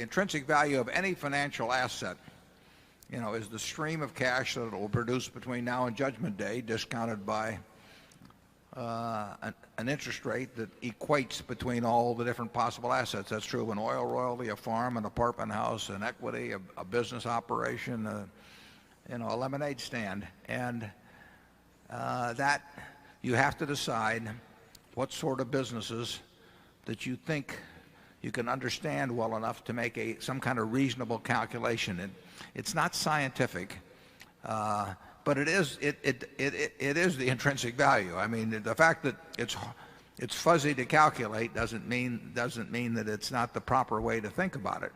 The intrinsic value of any financial asset, is the stream of cash that it will produce between now and Judgment Day, discounted by an interest rate that equates between all the different possible assets. That's true of an oil royalty, a farm, an apartment house, an equity, a business operation, a lemonade stand. And that you have to decide what sort of businesses that you think you can understand well enough to make some kind of reasonable calculation. It's not scientific, but it is the intrinsic value. I mean, the fact that it's fuzzy to calculate doesn't mean that it's not the proper way to think about it.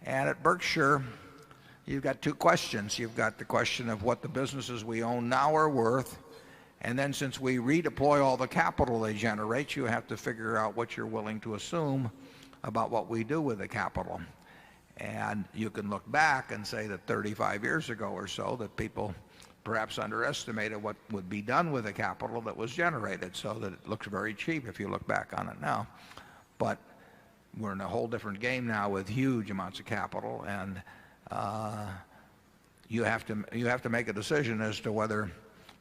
And at Berkshire, you've got two questions. You've got the question of what the businesses we own now are worth, and then since we redeploy all the capital they generate, you have to figure out what you're willing to assume about what we do with the capital. And you can look back and say that 35 years ago or so that people perhaps underestimated what would be done with the capital that was generated, so that it looks very cheap if you look back on it now. But we're in a whole different game now with huge amounts of capital, and you have to make a decision as to whether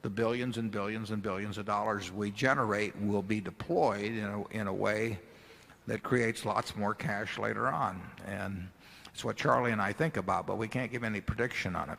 the billions and billions and billions of dollars we generate will be deployed in a way that creates lots more cash later on. And it's what Charlie and I think about, but we can't give any prediction on it.